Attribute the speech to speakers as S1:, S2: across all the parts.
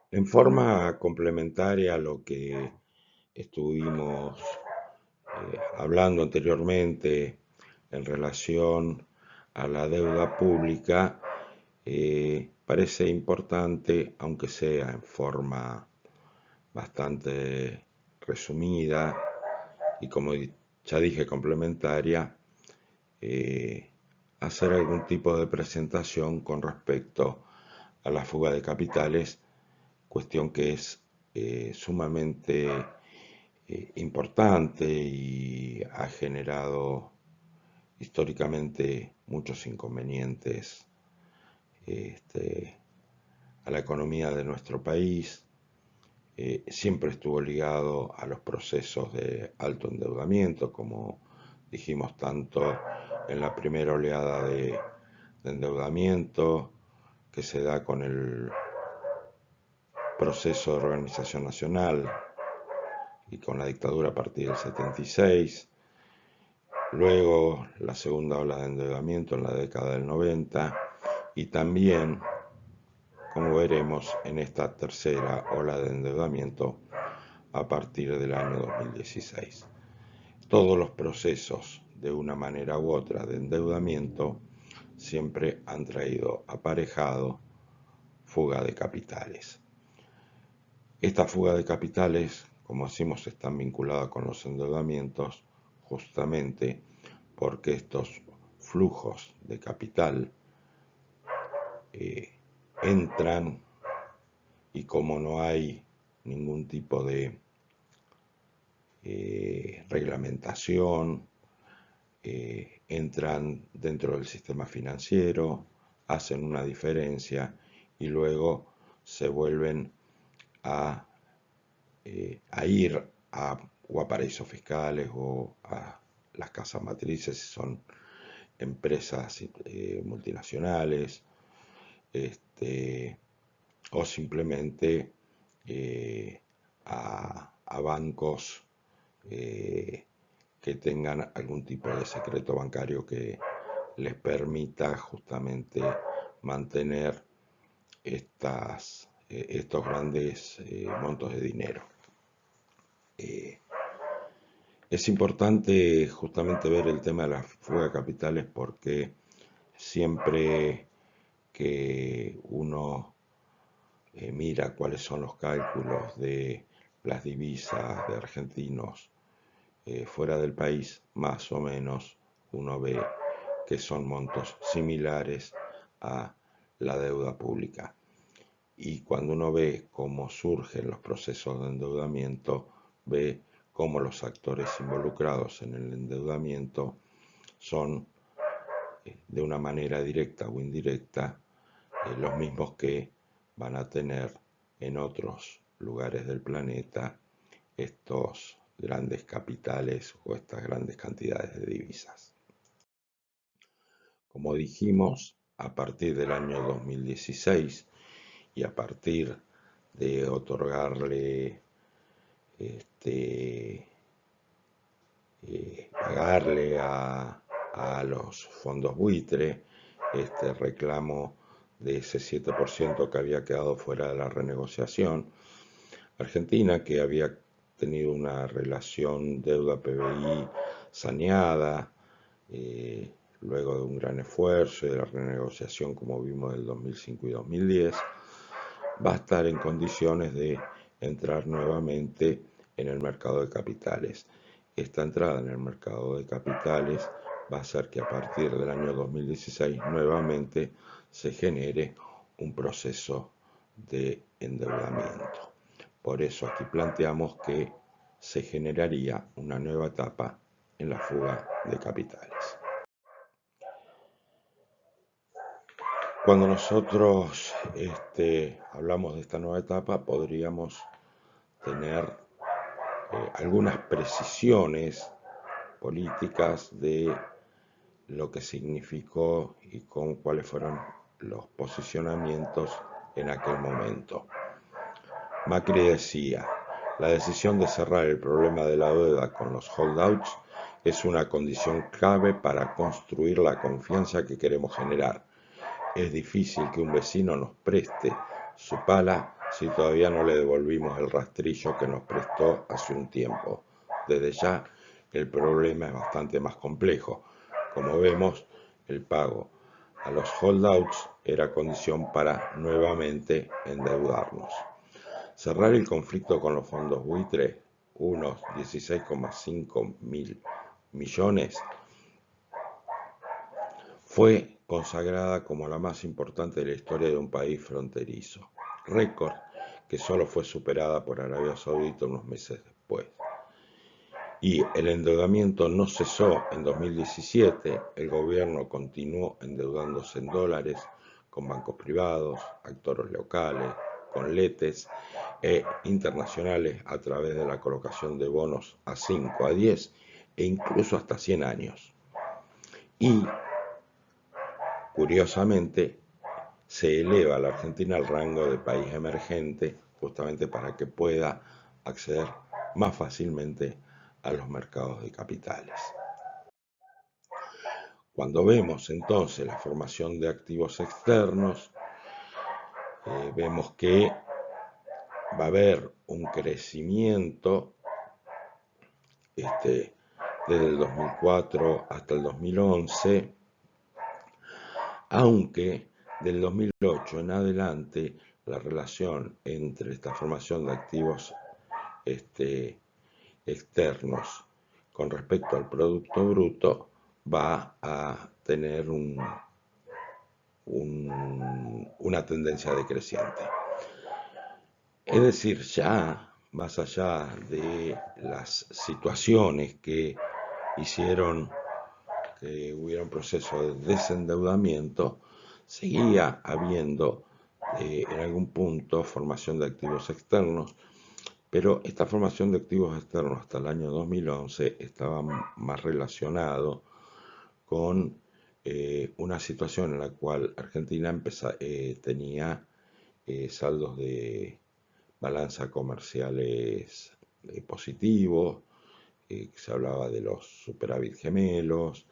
S1: En forma complementaria a lo que estuvimos hablando anteriormente en relación a la deuda pública, parece importante, aunque sea en forma bastante resumida y como ya dije complementaria, eh, hacer algún tipo de presentación con respecto a la fuga de capitales, cuestión que es sumamente importante y ha generado históricamente muchos inconvenientes este, a la economía de nuestro país. Siempre estuvo ligado a los procesos de alto endeudamiento, como dijimos tanto en la primera oleada de endeudamiento que se da con el proceso de organización nacional y con la dictadura a partir del 76. Luego la segunda ola de endeudamiento en la década del 90 y también, como veremos, en esta tercera ola de endeudamiento a partir del año 2016. Todos los procesos, de una manera u otra, de endeudamiento siempre han traído aparejado fuga de capitales. Esta fuga de capitales, como decimos, están vinculadas con los endeudamientos justamente porque estos flujos de capital entran y como no hay ningún tipo de reglamentación, entran dentro del sistema financiero, hacen una diferencia y luego se vuelven a, ir a, o a paraísos fiscales o a las casas matrices si son empresas multinacionales, este, o simplemente a bancos que tengan algún tipo de secreto bancario que les permita justamente mantener estos grandes montos de dinero. Es importante justamente ver el tema de la fuga de capitales porque siempre que uno mira cuáles son los cálculos de las divisas de argentinos fuera del país, más o menos uno ve que son montos similares a la deuda pública. Y cuando uno ve cómo surgen los procesos de endeudamiento, ve cómo los actores involucrados en el endeudamiento son de una manera directa o indirecta los mismos que van a tener en otros lugares del planeta estos grandes capitales o estas grandes cantidades de divisas. Como dijimos, a partir del año 2016 y a partir de otorgarle, este, pagarle a los fondos buitre este reclamo de ese 7% que había quedado fuera de la renegociación. Argentina, que había tenido una relación deuda-PBI saneada, luego de un gran esfuerzo y de la renegociación, como vimos, del 2005 y 2010, va a estar en condiciones de entrar nuevamente en el mercado de capitales. Esta entrada en el mercado de capitales va a hacer que a partir del año 2016 nuevamente se genere un proceso de endeudamiento. Por eso aquí planteamos que se generaría una nueva etapa en la fuga de capitales. Cuando nosotros hablamos de esta nueva etapa, podríamos tener algunas precisiones políticas de lo que significó y cuáles fueron los posicionamientos en aquel momento. Macri decía, la decisión de cerrar el problema de la deuda con los holdouts es una condición clave para construir la confianza que queremos generar. Es difícil que un vecino nos preste su pala si todavía no le devolvimos el rastrillo que nos prestó hace un tiempo. Desde ya el problema es bastante más complejo. Como vemos, el pago a los holdouts era condición para nuevamente endeudarnos. Cerrar el conflicto con los fondos buitre, unos 16,5 mil millones, fue consagrada como la más importante de la historia de un país fronterizo, récord que solo fue superada por Arabia Saudita unos meses después. Y el endeudamiento no cesó en 2017, el gobierno continuó endeudándose en dólares con bancos privados, actores locales, con letes e internacionales a través de la colocación de bonos a 5, a 10 e incluso hasta 100 años. Y, curiosamente, se eleva a la Argentina al rango de país emergente justamente para que pueda acceder más fácilmente a los mercados de capitales. Cuando vemos entonces la formación de activos externos, vemos que va a haber un crecimiento desde el 2004 hasta el 2011, aunque del 2008 en adelante la relación entre esta formación de activos externos con respecto al Producto Bruto va a tener una tendencia decreciente. Es decir, ya más allá de las situaciones que hicieron que hubiera un proceso de desendeudamiento, seguía habiendo en algún punto formación de activos externos, pero esta formación de activos externos hasta el año 2011 estaba más relacionado con una situación en la cual Argentina tenía saldos de balanza comerciales positivos, se hablaba de los superávit gemelos,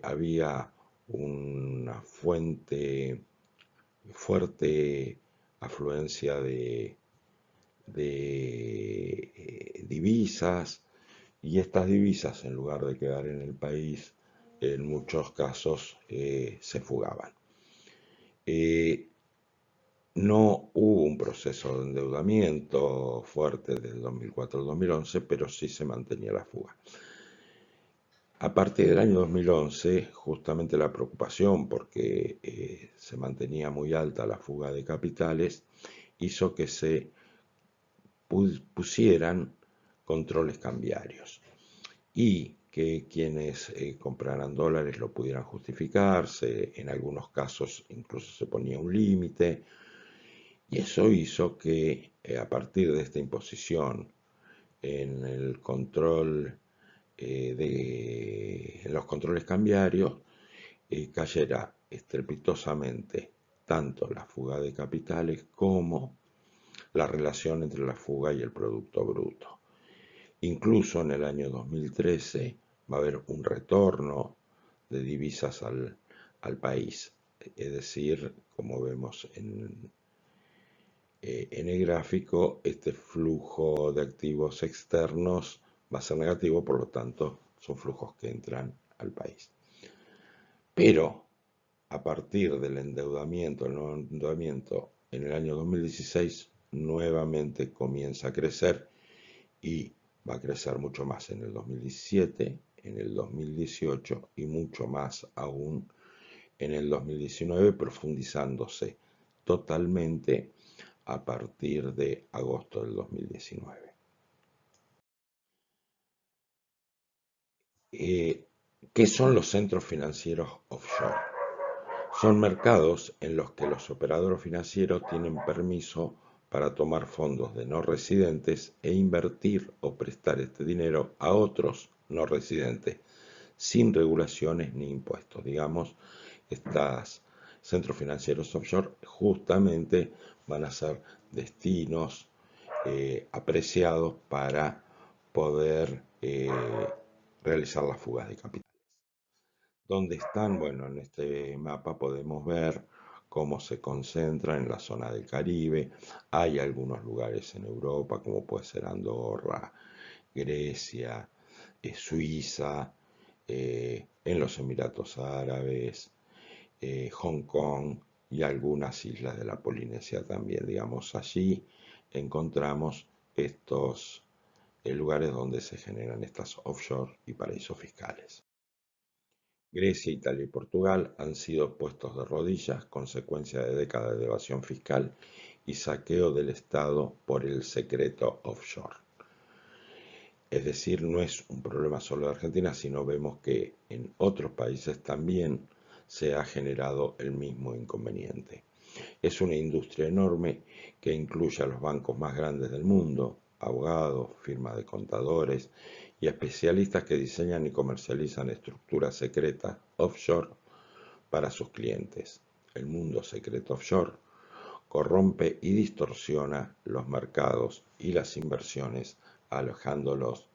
S1: había una fuerte afluencia de divisas, y estas divisas, en lugar de quedar en el país, en muchos casos se fugaban. No hubo un proceso de endeudamiento fuerte del 2004 al 2011, pero sí se mantenía la fuga. A partir del año 2011, justamente la preocupación porque se mantenía muy alta la fuga de capitales, hizo que se pusieran controles cambiarios y que quienes compraran dólares lo pudieran justificarse, en algunos casos incluso se ponía un límite, y eso hizo que a partir de esta imposición en el control en los controles cambiarios cayera estrepitosamente tanto la fuga de capitales como la relación entre la fuga y el Producto Bruto. Incluso en el año 2013 va a haber un retorno de divisas al país, es decir, como vemos en el gráfico, este flujo de activos externos va a ser negativo, por lo tanto son flujos que entran al país. Pero a partir del endeudamiento, el nuevo endeudamiento en el año 2016 nuevamente comienza a crecer y va a crecer mucho más en el 2017, en el 2018 y mucho más aún en el 2019, profundizándose totalmente a partir de agosto del 2019. ¿Qué son los centros financieros offshore? Son mercados en los que los operadores financieros tienen permiso para tomar fondos de no residentes e invertir o prestar este dinero a otros no residentes, sin regulaciones ni impuestos. Digamos, estos centros financieros offshore justamente van a ser destinos apreciados para poder realizar las fugas de capitales. ¿Dónde están? Bueno, en este mapa podemos ver cómo se concentra en la zona del Caribe. Hay algunos lugares en Europa, como puede ser Andorra, Grecia, Suiza, en los Emiratos Árabes, Hong Kong y algunas islas de la Polinesia también. Digamos, allí encontramos estos lugares donde se generan estas offshore y paraísos fiscales. Grecia, Italia y Portugal han sido puestos de rodillas, consecuencia de décadas de evasión fiscal y saqueo del Estado por el secreto offshore. Es decir, no es un problema solo de Argentina, sino vemos que en otros países también se ha generado el mismo inconveniente. Es una industria enorme que incluye a los bancos más grandes del mundo, abogados, firmas de contadores y especialistas que diseñan y comercializan estructuras secretas offshore para sus clientes. El mundo secreto offshore corrompe y distorsiona los mercados y las inversiones, alejándolos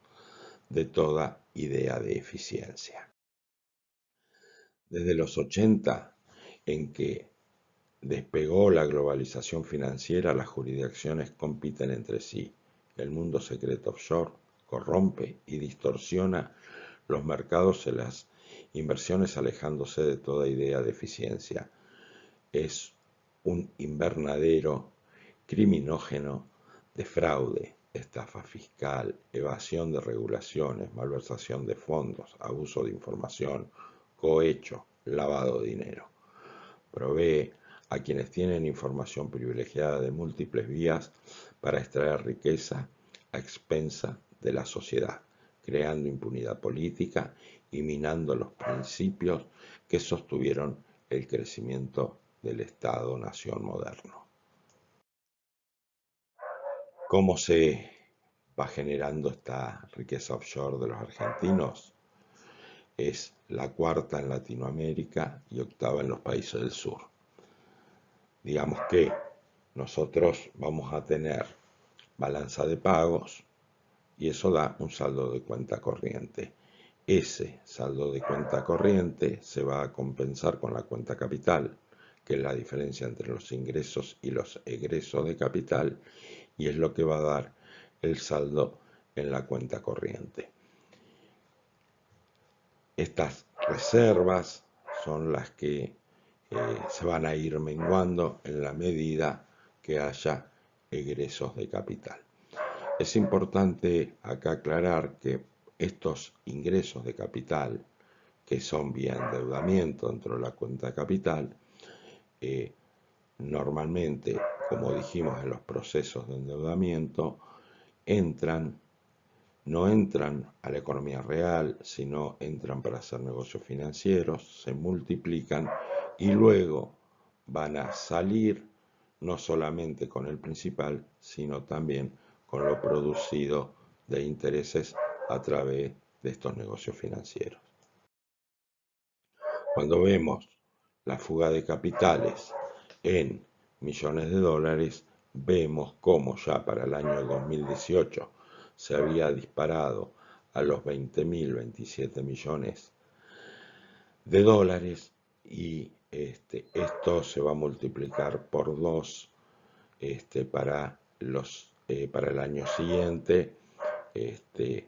S1: de toda idea de eficiencia. Desde los 80, en que despegó la globalización financiera, las jurisdicciones compiten entre sí. El mundo secreto offshore corrompe y distorsiona los mercados y las inversiones, alejándose de toda idea de eficiencia. Es un invernadero criminógeno de fraude, estafa fiscal, evasión de regulaciones, malversación de fondos, abuso de información, cohecho, lavado de dinero. Provee a quienes tienen información privilegiada de múltiples vías para extraer riqueza a expensa de la sociedad, creando impunidad política y minando los principios que sostuvieron el crecimiento del Estado-nación moderno. ¿Cómo se va generando esta riqueza offshore de los argentinos? Es la cuarta en Latinoamérica y octava en los países del sur. Digamos que nosotros vamos a tener balanza de pagos y eso da un saldo de cuenta corriente. Ese saldo de cuenta corriente se va a compensar con la cuenta capital, que es la diferencia entre los ingresos y los egresos de capital, y es lo que va a dar el saldo en la cuenta corriente. Estas reservas son las que se van a ir menguando en la medida que haya egresos de capital. Es importante acá aclarar que estos ingresos de capital, que son vía endeudamiento dentro de la cuenta capital, normalmente, como dijimos en los procesos de endeudamiento, no entran a la economía real, sino entran para hacer negocios financieros, se multiplican y luego van a salir no solamente con el principal, sino también con lo producido de intereses a través de estos negocios financieros. Cuando vemos la fuga de capitales en millones de dólares, vemos cómo ya para el año 2018 se había disparado a los 20.000, 27 millones de dólares y esto se va a multiplicar por 2 para el año siguiente, que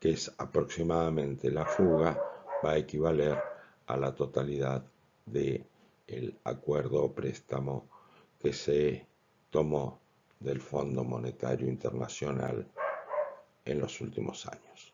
S1: es aproximadamente la fuga, va a equivaler a la totalidad del acuerdo o préstamo que se tomó del Fondo Monetario Internacional en los últimos años.